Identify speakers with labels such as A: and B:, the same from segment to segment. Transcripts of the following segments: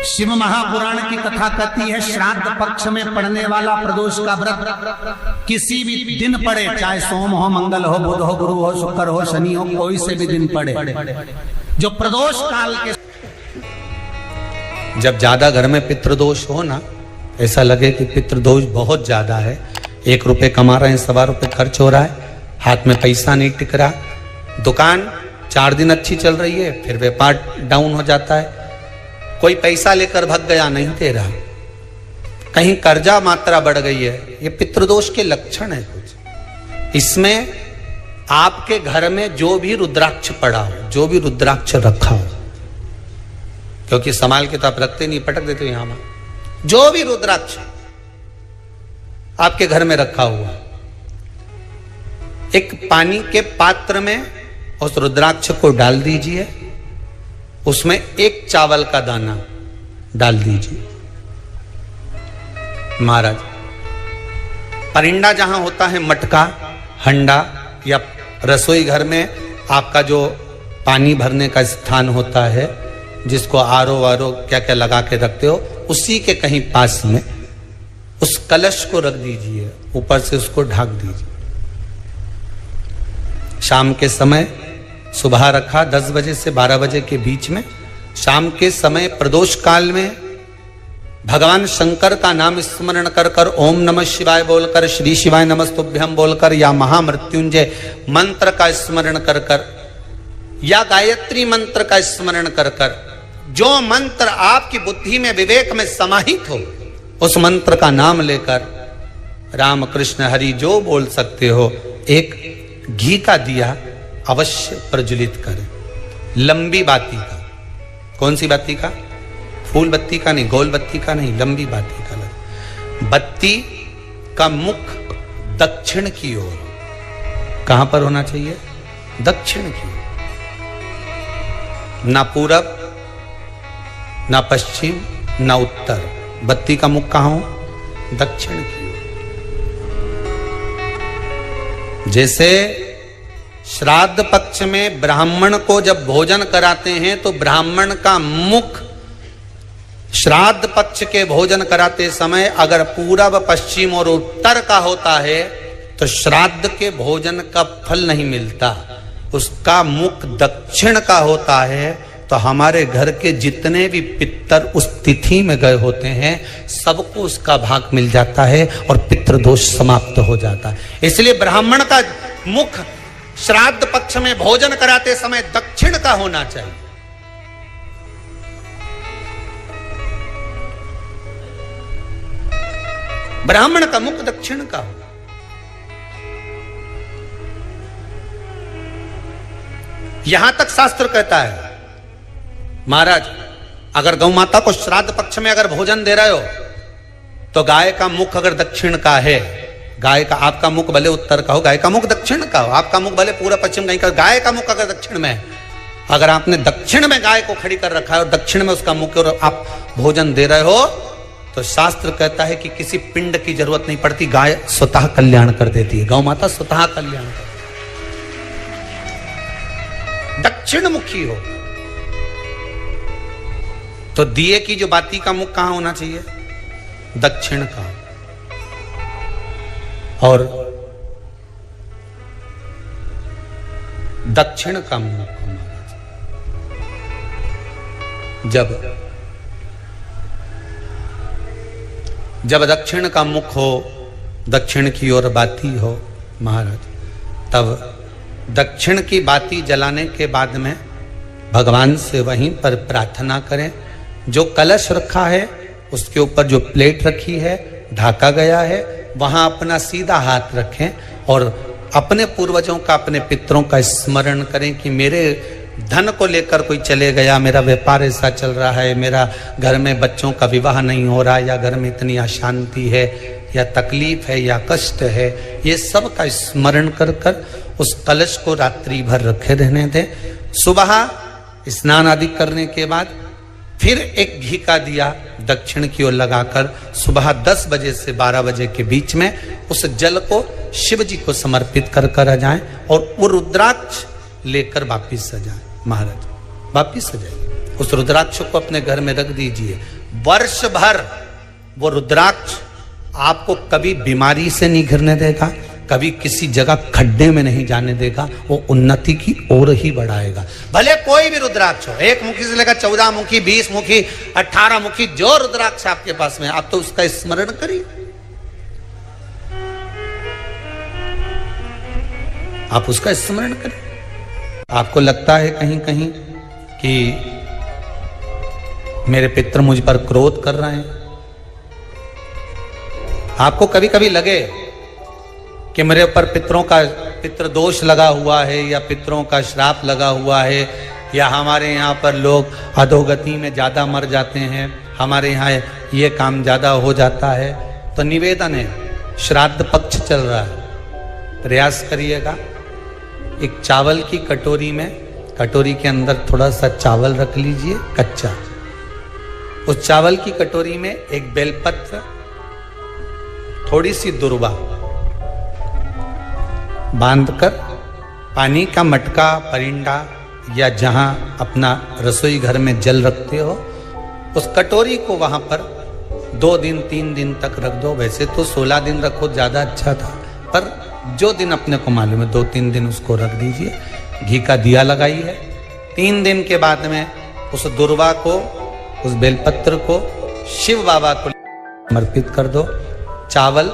A: शिव महापुराण की कथा कहती है, श्राद्ध पक्ष में पड़ने वाला प्रदोष का व्रत किसी भी दिन पड़े, चाहे सोम हो, मंगल हो, बुध हो, गुरु हो, शुक्र हो, शनि हो, कोई से भी दिन पड़े, जो प्रदोष काल के
B: जब ज्यादा घर में पितृदोष हो ना, ऐसा लगे कि पितृदोष बहुत ज्यादा है, 1 रुपए कमा रहे हैं, 1.25 रुपए खर्च हो रहा है, हाथ में पैसा नहीं टिक रहा, दुकान 4 दिन अच्छी चल रही है, फिर व्यापार डाउन हो जाता है, कोई पैसा लेकर भाग गया, नहीं दे रहा, कहीं कर्जा मात्रा बढ़ गई है, ये पितृदोष के लक्षण है कुछ। इसमें आपके घर में जो भी रुद्राक्ष पड़ा हो, जो भी रुद्राक्ष रखा हो, क्योंकि संभाल के तो आप रखते नहीं, पटक देते हो यहां में, जो भी रुद्राक्ष आपके घर में रखा हुआ, एक पानी के पात्र में उस रुद्राक्ष को डाल दीजिए, उसमें 1 चावल का दाना डाल दीजिए। महाराज, परिंदा जहां होता है, मटका, हंडा या रसोई घर में आपका जो पानी भरने का स्थान होता है, जिसको आरो वारो क्या क्या लगा के रखते हो, उसी के कहीं पास में उस कलश को रख दीजिए, ऊपर से उसको ढक दीजिए। शाम के समय, सुबह रखा 10 बजे से 12 बजे के बीच में, शाम के समय प्रदोष काल में भगवान शंकर का नाम स्मरण कर कर, ओम नमः शिवाय बोलकर, श्री शिवाय नमस्तुभ्यम बोलकर, या महामृत्युंजय मंत्र का स्मरण कर कर, या गायत्री मंत्र का स्मरण कर कर, जो मंत्र आपकी बुद्धि में, विवेक में समाहित हो, उस मंत्र का नाम लेकर राम कृष्ण हरि जो बोल सकते हो, एक घी का दिया अवश्य प्रज्वलित करें, लंबी बाती का। कौन सी बाती का? फूल बत्ती का नहीं, गोल बत्ती का नहीं, लंबी बाती का। बत्ती का मुख दक्षिण की ओर, कहां पर होना चाहिए? दक्षिण की ओर, ना पूरब, ना पश्चिम, ना उत्तर। बत्ती का मुख कहां हो? दक्षिण की ओर। जैसे श्राद्ध पक्ष में ब्राह्मण को जब भोजन कराते हैं तो ब्राह्मण का मुख श्राद्ध पक्ष के भोजन कराते समय अगर पूरब, पश्चिम और उत्तर का होता है तो श्राद्ध के भोजन का फल नहीं मिलता, उसका मुख दक्षिण का होता है। तो हमारे घर के जितने भी पितर उस तिथि में गए होते हैं, सबको उसका भाग मिल जाता है और पितृदोष समाप्त हो जाता है। इसलिए ब्राह्मण का मुख श्राद्ध पक्ष में भोजन कराते समय दक्षिण का होना चाहिए। ब्राह्मण का मुख दक्षिण का हो। यहां तक शास्त्र कहता है, महाराज अगर गौ माता को श्राद्ध पक्ष में अगर भोजन दे रहे हो तो गाय का मुख अगर दक्षिण का है, गाय का, आपका मुख भले उत्तर का हो, गाय का मुख दक्षिण का हो, आपका मुख भले पूरा पश्चिम कहीं का, गाय का मुख अगर दक्षिण में है, अगर आपने दक्षिण में गाय को खड़ी कर रखा है और दक्षिण में उसका मुख और आप भोजन दे रहे हो, तो शास्त्र कहता है कि किसी पिंड की जरूरत नहीं पड़ती, गाय स्वतः कल्याण कर देती है, गौ माता स्वतः कल्याण कर, दक्षिण मुखी हो। तो दिए की जो बाती का मुख कहां होना चाहिए? दक्षिण का। और दक्षिण का मुख जब दक्षिण का मुख हो, दक्षिण की ओर बाती हो महाराज, तब दक्षिण की बाती जलाने के बाद में भगवान से वहीं पर प्रार्थना करें। जो कलश रखा है उसके ऊपर जो प्लेट रखी है, ढाका गया है, वहां अपना सीधा हाथ रखें और अपने पूर्वजों का, अपने पितरों का स्मरण करें कि मेरे धन को लेकर कोई चले गया, मेरा व्यापार ऐसा चल रहा है, मेरा घर में बच्चों का विवाह नहीं हो रहा, या घर में इतनी अशांति है, या तकलीफ है, या कष्ट है, ये सब का स्मरण कर कर उस कलश को रात्रि भर रखे रहने दें। सुबह स्नान आदि करने के बाद फिर एक घी का दिया दक्षिण की ओर लगाकर सुबह 10 बजे से 12 बजे के बीच में उस जल को शिव जी को समर्पित कर कर आ जाएं और वो रुद्राक्ष लेकर वापिस आ जाएं। महाराज वापिस आ जाए। उस रुद्राक्ष को अपने घर में रख दीजिए। वर्ष भर वो रुद्राक्ष आपको कभी बीमारी से नहीं घिरने देगा, कभी किसी जगह खड्डे में नहीं जाने देगा, वो उन्नति की ओर ही बढ़ाएगा। भले कोई भी रुद्राक्ष हो, 1 मुखी से लेकर 14 मुखी, 20 मुखी, 18 मुखी, जो रुद्राक्ष आपके पास में, आप तो उसका स्मरण करिए। आप उसका स्मरण करें। आपको लगता है कहीं कहीं कि मेरे पितर मुझ पर क्रोध कर रहे हैं, आपको कभी कभी लगे कि मेरे ऊपर पितृ दोष लगा हुआ है, या पितरों का श्राप लगा हुआ है, या हमारे यहाँ पर लोग अधोगति में ज़्यादा मर जाते हैं, हमारे यहाँ ये काम ज़्यादा हो जाता है, तो निवेदन है, श्राद्ध पक्ष चल रहा है, प्रयास करिएगा। एक चावल की कटोरी में, कटोरी के अंदर थोड़ा सा चावल रख लीजिए कच्चा, उस चावल की कटोरी में एक बेलपत्र, थोड़ी सी दुर्वा बांधकर, पानी का मटका, परिंडा, या जहां अपना रसोई घर में जल रखते हो, उस कटोरी को वहां पर 2 दिन 3 दिन तक रख दो। वैसे तो 16 दिन रखो, ज्यादा अच्छा था, पर जो दिन अपने को मालूम है 2-3 दिन उसको रख दीजिए। घी का दिया लगाइए। 3 दिन के बाद में उस दुर्वा को, उस बेलपत्र को शिव बाबा को समर्पित कर दो। चावल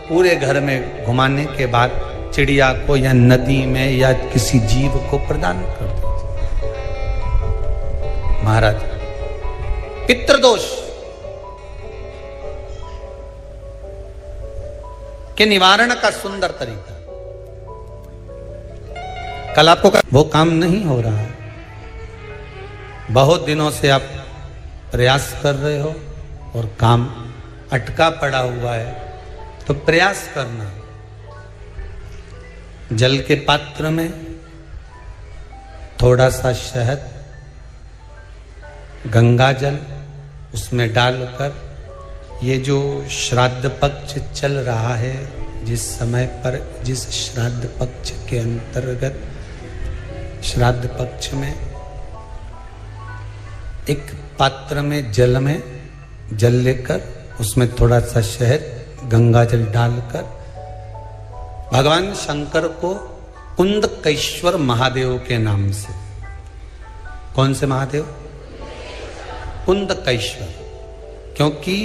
B: पूरे घर में घुमाने के बाद चिड़िया को या नदी में या किसी जीव को प्रदान कर दो। महाराज, पितृदोष के निवारण का सुंदर तरीका। कल आपको वो काम नहीं हो रहा है, बहुत दिनों से आप प्रयास कर रहे हो और काम अटका पड़ा हुआ है, तो प्रयास करना। जल के पात्र में थोड़ा सा शहद, गंगा जल उसमें डालकर, ये जो श्राद्ध पक्ष चल रहा है, जिस समय पर, जिस श्राद्ध पक्ष के अंतर्गत, श्राद्ध पक्ष में एक पात्र में जल लेकर उसमें थोड़ा सा शहद, गंगा जल डालकर भगवान शंकर को कुंदकेश्वर महादेव के नाम से, कौन से महादेव? कुंदकेश्वर, क्योंकि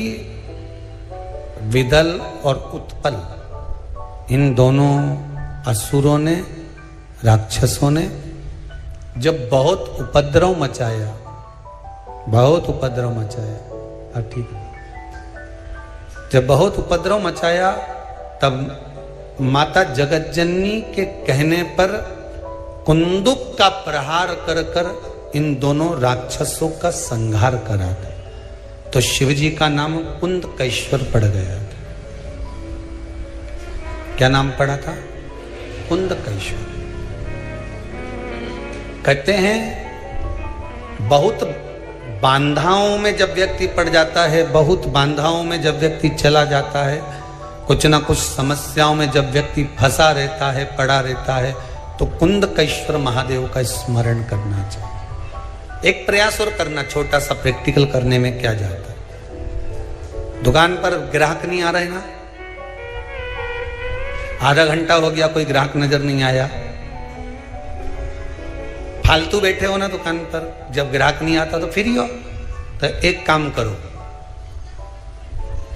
B: विदल और उत्पल, इन दोनों असुरों ने, राक्षसों ने जब बहुत उपद्रव मचाया, ठीक है, जब बहुत उपद्रव मचाया, तब माता जगतजननी के कहने पर कुंदुक का प्रहार कर कर इन दोनों राक्षसों का संहार करा था। तो शिवजी का नाम कुंदकेश्वर पड़ गया था। क्या नाम पड़ा था? कुंदकेश्वर। कहते हैं बहुत बांधाओं में जब व्यक्ति पड़ जाता है, बहुत बांधाओं में जब व्यक्ति चला जाता है, कुछ ना कुछ समस्याओं में जब व्यक्ति फंसा रहता है, पड़ा रहता है, तो कुंदकेश्वर महादेव का स्मरण करना चाहिए। एक प्रयास और करना, छोटा सा प्रैक्टिकल करने में क्या जाता है। दुकान पर ग्राहक नहीं आ रहे ना, आधा घंटा हो गया, कोई ग्राहक नजर नहीं आया, फालतू बैठे हो ना दुकान पर, जब ग्राहक नहीं आता तो फ्री हो, तो एक काम करो,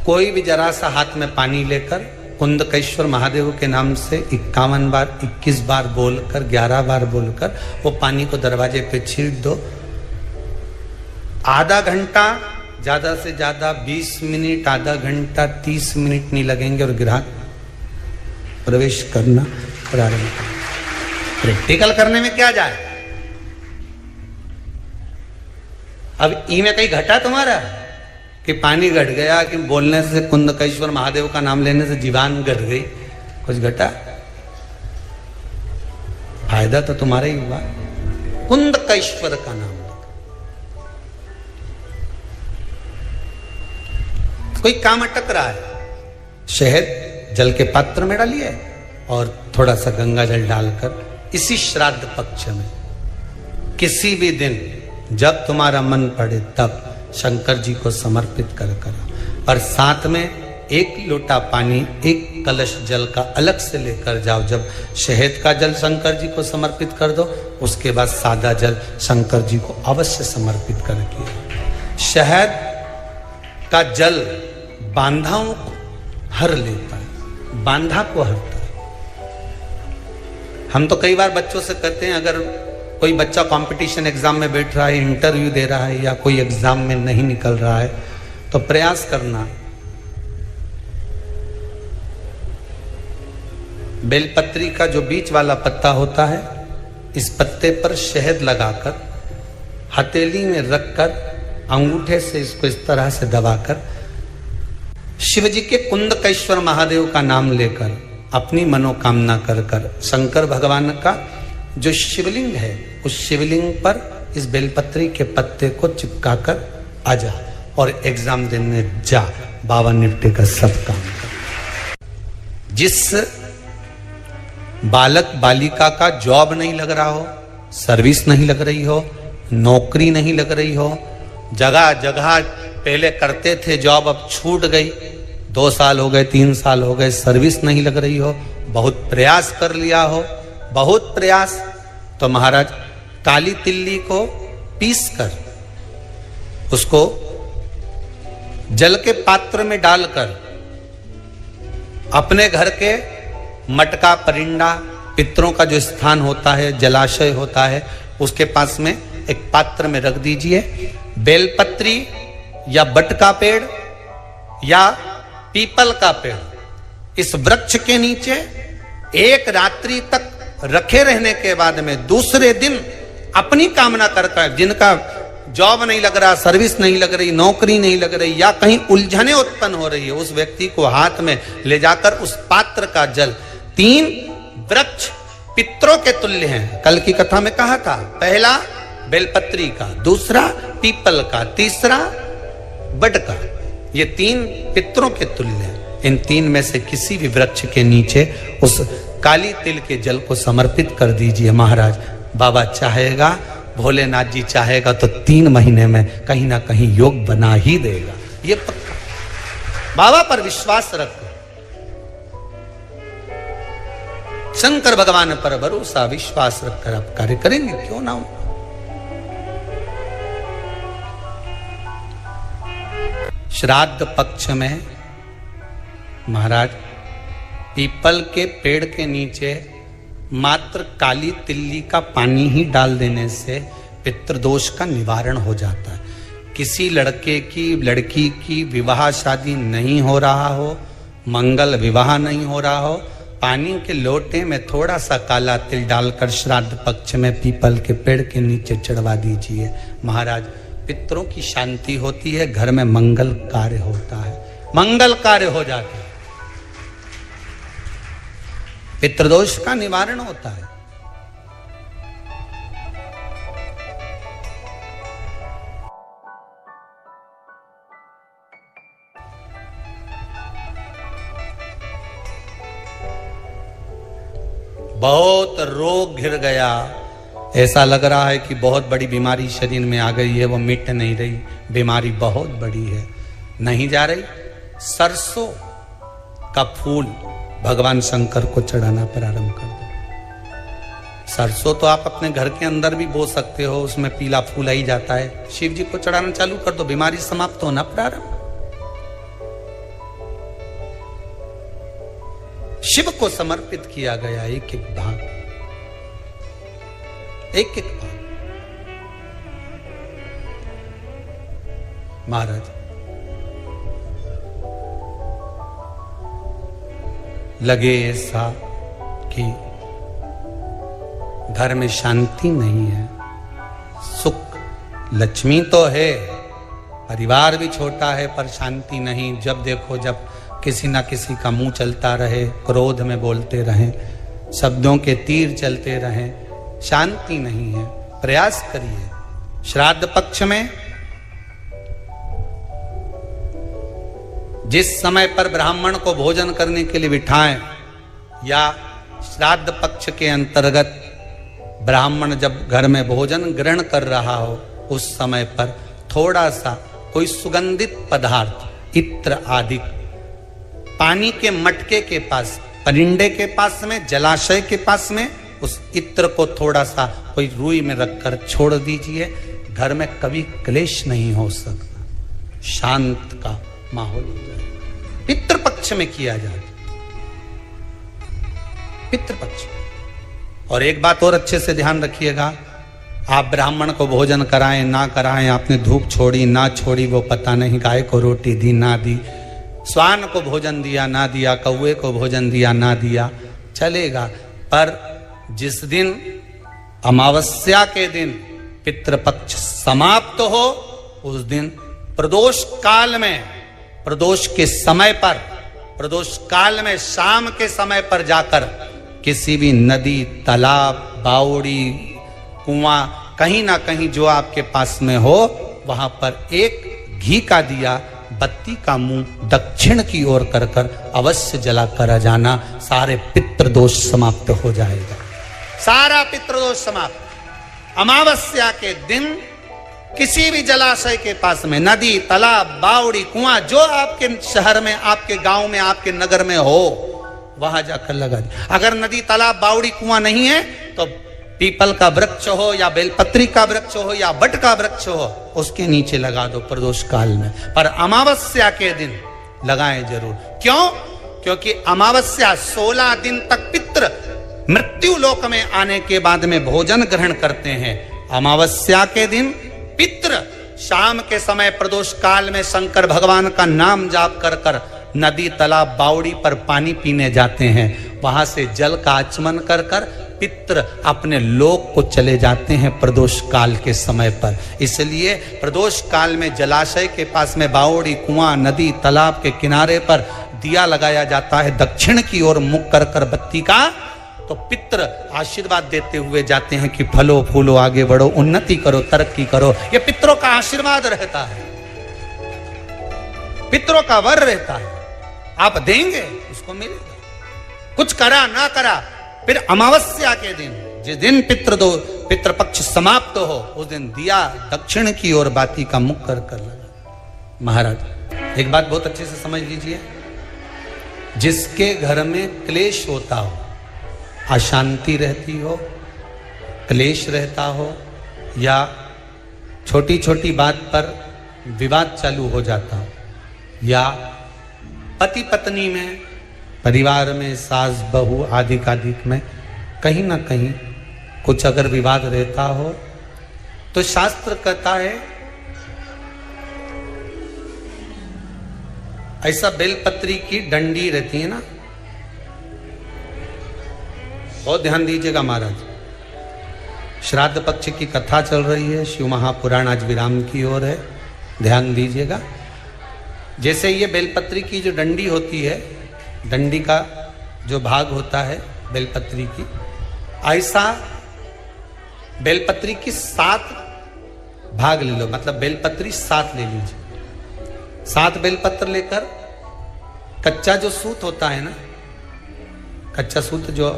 B: कोई भी जरा सा हाथ में पानी लेकर कुंदकेश्वर महादेव के नाम से 51 बार, 21 बार बोलकर, 11 बार बोलकर वो पानी को दरवाजे पे छीट दो। आधा घंटा, ज्यादा से ज्यादा 20 मिनट, आधा घंटा 30 मिनट नहीं लगेंगे और ग्राहक प्रवेश करना प्रारंभ करें। प्रैक्टिकल करने में क्या जाए। अब ई में कहीं घटा तुम्हारा कि पानी घट गया, कि बोलने से, कुंदकेश्वर महादेव का नाम लेने से जीवान घट गई, कुछ घटा? फायदा तो तुम्हारा ही हुआ। कुंदकेश्वर का नाम, कोई काम अटक रहा है, शहद जल के पात्र में डालिए और थोड़ा सा गंगा जल डालकर इसी श्राद्ध पक्ष में किसी भी दिन जब तुम्हारा मन पड़े तब शंकर जी को समर्पित कर करो। और साथ में एक लोटा पानी, एक कलश जल का अलग से लेकर जाओ। जब शहद का जल शंकर जी को समर्पित कर दो, उसके बाद सादा जल शंकर जी को अवश्य समर्पित करके। शहद का जल बांधाओं को हर लेता है, बांधा को हरता है। हम तो कई बार बच्चों से कहते हैं, अगर कोई बच्चा कंपटीशन एग्जाम में बैठ रहा है, इंटरव्यू दे रहा है, या कोई एग्जाम में नहीं निकल रहा है, तो प्रयास करना बेलपत्री का जो बीच वाला पत्ता होता है, इस पत्ते पर शहद लगाकर हथेली में रखकर अंगूठे से इसको इस तरह से दबाकर शिव जी के कुंदकेश्वर महादेव का नाम लेकर अपनी मनोकामना कर कर शंकर भगवान का जो शिवलिंग है, उस शिवलिंग पर इस बेलपत्री के पत्ते को चिपकाकर आ जा और एग्जाम देने जा। बाबा निपटे का सब काम कर। जिस बालक बालिका का जॉब नहीं लग रहा हो, सर्विस नहीं लग रही हो, नौकरी नहीं लग रही हो, जगह जगह पहले करते थे जॉब, अब छूट गई, 2 साल हो गए, 3 साल हो गए, सर्विस नहीं लग रही हो, बहुत प्रयास कर लिया हो, बहुत प्रयास, तो महाराज काली तिल्ली को पीस कर उसको जल के पात्र में डालकर अपने घर के मटका परिंडा, पितरों का जो स्थान होता है, जलाशय होता है, उसके पास में एक पात्र में रख दीजिए। बेलपत्री या बट का पेड़ या पीपल का पेड़, इस वृक्ष के नीचे एक रात्रि तक रखे रहने के बाद में दूसरे दिन अपनी कामना करता है, जिनका जॉब नहीं लग रहा, सर्विस नहीं लग रही, नौकरी नहीं लग रही, या कहीं उलझने उत्पन्न हो रही है, उस व्यक्ति को हाथ में ले जाकर उस पात्र का जल, 3 वृक्ष पितरों के तुल्य हैं। कल की कथा में कहा था, पहला बेलपत्री का, दूसरा पीपल का, तीसरा बड का, ये 3 पितरों के तुल्य हैं। इन 3 में से किसी भी वृक्ष के नीचे उस काली तिल के जल को समर्पित कर दीजिए महाराज। बाबा चाहेगा, भोलेनाथ जी चाहेगा तो 3 महीने में कहीं ना कहीं योग बना ही देगा, ये पक्का। बाबा पर विश्वास रखो, शंकर भगवान पर भरोसा विश्वास रखकर आप कार्य करेंगे, क्यों ना हो। श्राद्ध पक्ष में महाराज पीपल के पेड़ के नीचे मात्र काली तिल्ली का पानी ही डाल देने से पितृदोष का निवारण हो जाता है। किसी लड़के की लड़की की विवाह शादी नहीं हो रहा हो, मंगल विवाह नहीं हो रहा हो, पानी के लोटे में थोड़ा सा काला तिल डालकर श्राद्ध पक्ष में पीपल के पेड़ के नीचे चढ़वा दीजिए महाराज। पितरों की शांति होती है, घर में मंगल कार्य होता है, मंगल कार्य हो जाता है, पितृदोष का निवारण होता है। बहुत रोग घिर गया, ऐसा लग रहा है कि बहुत बड़ी बीमारी शरीर में आ गई है, वो मिट नहीं रही, बीमारी बहुत बड़ी है, नहीं जा रही। सरसों का फूल भगवान शंकर को चढ़ाना प्रारंभ कर दो। सरसों तो आप अपने घर के अंदर भी बो सकते हो, उसमें पीला फूल आ ही जाता है, शिव जी को चढ़ाना चालू कर दो, बीमारी समाप्त होना प्रारंभ। शिव को समर्पित किया गया एक एक भाग, एक एक भाग। महाराज लगे ऐसा कि घर में शांति नहीं है, सुख लक्ष्मी तो है, परिवार भी छोटा है, पर शांति नहीं। जब देखो जब किसी ना किसी का मुंह चलता रहे, क्रोध में बोलते रहें, शब्दों के तीर चलते रहें, शांति नहीं है। प्रयास करिए श्राद्ध पक्ष में जिस समय पर ब्राह्मण को भोजन करने के लिए बिठाएं, या श्राद्ध पक्ष के अंतर्गत ब्राह्मण जब घर में भोजन ग्रहण कर रहा हो, उस समय पर थोड़ा सा कोई सुगंधित पदार्थ, इत्र आदि, पानी के मटके के पास, परिंडे के पास में, जलाशय के पास में उस इत्र को थोड़ा सा कोई रुई में रखकर छोड़ दीजिए। घर में कभी क्लेश नहीं हो सकता, शांत का माहौल हो जाए। पितृपक्ष में किया जाए, पितृपक्ष। और एक बात और अच्छे से ध्यान रखिएगा, आप ब्राह्मण को भोजन कराएं ना कराएं, आपने धूप छोड़ी ना छोड़ी वो पता नहीं, गाय को रोटी दी ना दी, स्वान को भोजन दिया ना दिया, कौवे को भोजन दिया ना दिया, चलेगा। पर जिस दिन अमावस्या के दिन पितृपक्ष समाप्त हो, उस दिन प्रदोष काल में, प्रदोष के समय पर, प्रदोष काल में शाम के समय पर जाकर किसी भी नदी, तालाब, बावड़ी, कुआं, कहीं ना कहीं जो आपके पास में हो, वहां पर एक घी का दिया, बत्ती का मुंह दक्षिण की ओर कर कर अवश्य जला कर जाना। सारे पितृदोष समाप्त हो जाएगा, सारा पितृदोष समाप्त। अमावस्या के दिन किसी भी जलाशय के पास में, नदी, तालाब, बावड़ी, कुआं, जो आपके शहर में, आपके गांव में, आपके नगर में हो, वहां जाकर लगा दी। अगर नदी, तालाब, बावड़ी, कुआं नहीं है तो पीपल का वृक्ष हो या बेलपत्री का वृक्ष हो या बट का वृक्ष हो, उसके नीचे लगा दो प्रदोष काल में। पर अमावस्या के दिन लगाएं जरूर। क्यों? क्योंकि अमावस्या 16 दिन तक पितृ मृत्यु लोक में आने के बाद में भोजन ग्रहण करते हैं। अमावस्या के दिन पितृ शाम के समय प्रदोष काल में शंकर भगवान का नाम जाप कर कर नदी, तालाब, बावड़ी पर पानी पीने जाते हैं। वहां से जल का आचमन कर कर पितृ अपने लोक को चले जाते हैं प्रदोष काल के समय पर। इसलिए प्रदोष काल में जलाशय के पास में, बावड़ी, कुआं, नदी, तालाब के किनारे पर दिया लगाया जाता है दक्षिण की ओर मुख कर कर बत्ती का। तो पितृ आशीर्वाद देते हुए जाते हैं कि फलो फूलो, आगे बढ़ो, उन्नति करो, तरक्की करो। ये पितरों का आशीर्वाद रहता है, पितरों का वर रहता है। आप देंगे उसको मिलेगा। कुछ करा ना करा, फिर अमावस्या के दिन, जिस दिन पितृपक्ष समाप्त हो, उस दिन दिया दक्षिण की ओर बाती का मुख कर कर लगा। महाराज एक बात बहुत अच्छे से समझ लीजिए, जिसके घर में क्लेश होता हो, अशांति रहती हो, क्लेश रहता हो, या छोटी छोटी बात पर विवाद चालू हो जाता हो, या पति पत्नी में, परिवार में, सास बहू आदि कादिक में कहीं ना कहीं कुछ अगर विवाद रहता हो, तो शास्त्र कहता है ऐसा बेलपत्री की डंडी रहती है ना, बहुत ध्यान दीजिएगा महाराज। श्राद्ध पक्ष की कथा चल रही है, शिव महापुराण आज विराम की ओर है, ध्यान दीजिएगा। जैसे ये बेलपत्री की जो डंडी होती है, डंडी का जो भाग होता है बेलपत्री की, ऐसा बेलपत्री की 7 भाग ले लो, मतलब बेलपत्री 7 ले लीजिए। 7 बेलपत्र लेकर कच्चा जो सूत होता है ना, कच्चा सूत जो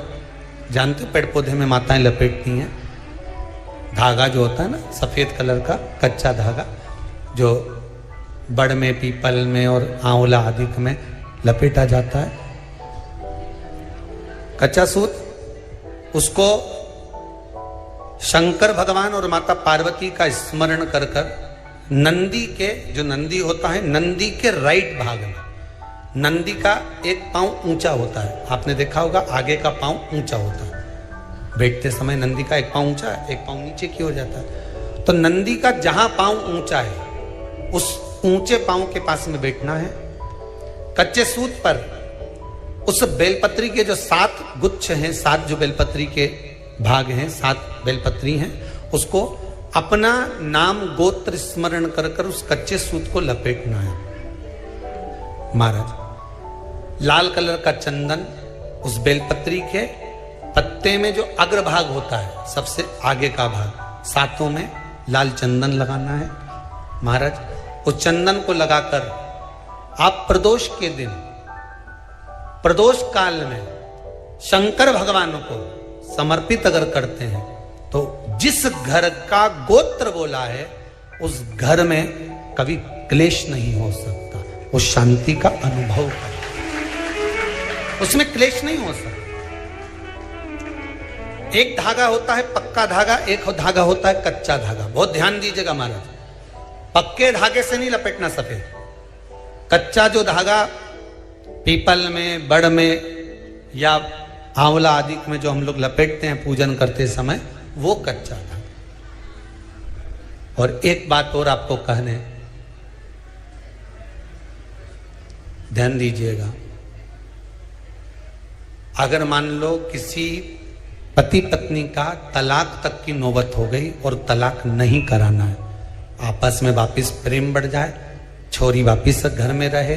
B: जानते पेड़ पौधे में माताएं लपेटती हैं, धागा जो होता है ना सफेद कलर का कच्चा धागा, जो बड़ में, पीपल में और आंवला आदि में लपेटा जाता है, कच्चा सूत, उसको शंकर भगवान और माता पार्वती का स्मरण कर कर नंदी के, जो नंदी होता है, नंदी के राइट भाग में, नंदी का एक पांव ऊंचा होता है, आपने देखा होगा आगे का पांव ऊंचा होता है, बैठते समय नंदी का एक पांव ऊंचा है, एक पांव नीचे की हो जाता है। तो नंदी का जहां पांव ऊंचा है, उस ऊंचे पांव के पास में बैठना है। कच्चे सूत पर उस बेलपत्री के जो 7 गुच्छ हैं, 7 जो बेलपत्री के भाग हैं, 7 बेलपत्री हैं, उसको अपना नाम गोत्र स्मरण कर कर उस कच्चे सूत को लपेटना है। महाराज लाल कलर का चंदन उस बेलपत्री के पत्ते में जो अग्रभाग होता है, सबसे आगे का भाग, 7 में लाल चंदन लगाना है। महाराज उस चंदन को लगाकर आप प्रदोष के दिन, प्रदोष काल में शंकर भगवान को समर्पित अगर करते हैं, तो जिस घर का गोत्र बोला है उस घर में कभी क्लेश नहीं हो सकता, उस शांति का अनुभव कर, उसमें क्लेश नहीं हो सकता। एक धागा होता है पक्का धागा, एक धागा होता है कच्चा धागा। बहुत ध्यान दीजिएगा महाराज, पक्के धागे से नहीं लपेटना सफेद। कच्चा जो धागा पीपल में, बड़ में या आंवला आदि में जो हम लोग लपेटते हैं पूजन करते समय, वो कच्चा धागा। और एक बात और आपको कहने, ध्यान दीजिएगा, अगर मान लो किसी पति पत्नी का तलाक तक की नौबत हो गई और तलाक नहीं कराना है, आपस में वापिस प्रेम बढ़ जाए, छोरी वापिस घर में रहे,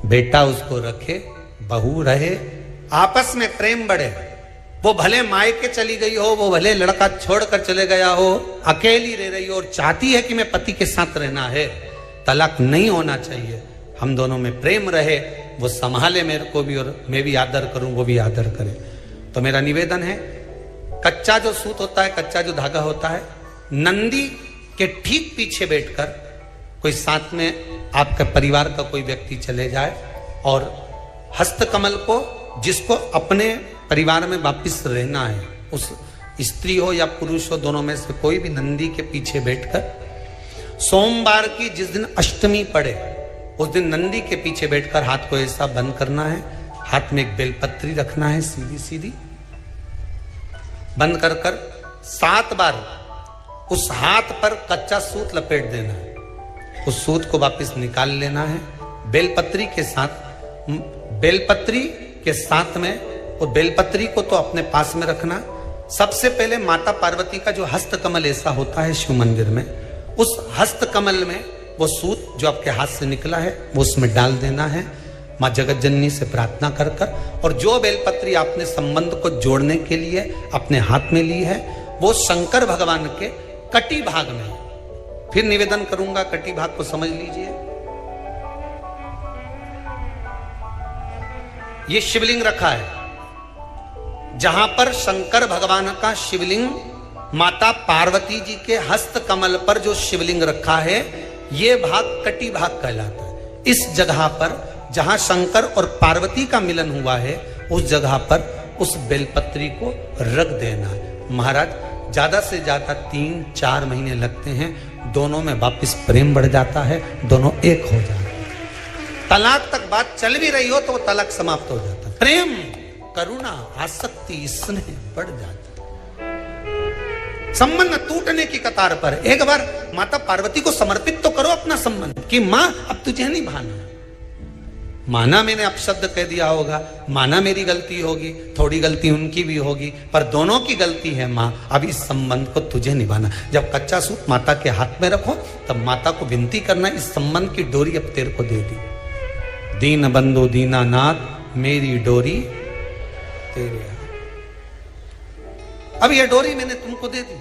B: बेटा उसको रखे, बहू रहे, आपस में प्रेम बढ़े, वो भले मायके चली गई हो, वो भले लड़का छोड़कर चले गया हो, अकेली रह रही हो और चाहती है कि मैं पति के साथ रहना है, तलाक नहीं होना चाहिए, हम दोनों में प्रेम रहे, वो संभाले मेरे को भी और मैं भी आदर करूं, वो भी आदर करे। तो मेरा निवेदन है, कच्चा जो सूत होता है, कच्चा जो धागा होता है, नंदी के ठीक पीछे बैठकर कोई साथ में आपके परिवार का कोई व्यक्ति चले जाए और हस्तकमल को, जिसको अपने परिवार में वापिस रहना है, उस स्त्री हो या पुरुष हो, दोनों में से कोई भी नंदी के पीछे बैठकर सोमवार की जिस दिन अष्टमी पड़े उस दिन नंदी के पीछे बैठकर हाथ को ऐसा बंद करना है, हाथ में एक बेलपत्री रखना है, सीधी सीधी बंद कर 7 बार उस हाथ पर कच्चा सूत लपेट देना है, उस सूत को वापस निकाल लेना है, बेलपत्री के साथ में, और बेलपत्री को तो अपने पास में रखना। सबसे पहले माता पार्वती का जो हस्तकमल ऐसा होता है शिव मंदिर में, उस हस्तकमल में वो सूत जो आपके हाथ से निकला है वो उसमें डाल देना है, माँ जगत जननी से प्रार्थना कर कर, और जो बेलपत्री आपने संबंध को जोड़ने के लिए अपने हाथ में ली है वो शंकर भगवान के कटी भाग में, फिर निवेदन करूंगा कटी भाग को समझ लीजिए। ये शिवलिंग रखा है, जहां पर शंकर भगवान का शिवलिंग, माता पार्वती जी के हस्त कमल पर जो शिवलिंग रखा है, ये भाग कटी भाग कहलाता है। इस जगह पर जहां शंकर और पार्वती का मिलन हुआ है, उस जगह पर उस बेलपत्री को रख देना है। महाराज ज्यादा से ज्यादा 3-4 महीने लगते हैं, दोनों में वापिस प्रेम बढ़ जाता है, दोनों एक हो जाते हैं। तलाक तक बात चल भी रही हो तो वो तलाक समाप्त हो जाता है, प्रेम, करुणा, आसक्ति, स्नेह बढ़ जाता है। संबंध टूटने की कतार पर एक बार माता पार्वती को समर्पित तो करो अपना संबंध कि मां अब तुझे नहीं भाना। माना मैंने अपशब्द कह दिया होगा, माना मेरी गलती होगी, थोड़ी गलती उनकी भी होगी, पर दोनों की गलती है मां, अब इस संबंध को तुझे निभाना। जब कच्चा सूत माता के हाथ में रखो तब माता को विनती करना, इस संबंध की डोरी अब तेरे को दे दी, दीन बंधु दीनानाथ मेरी डोरी तेरे। अब यह डोरी मैंने तुमको दे दी।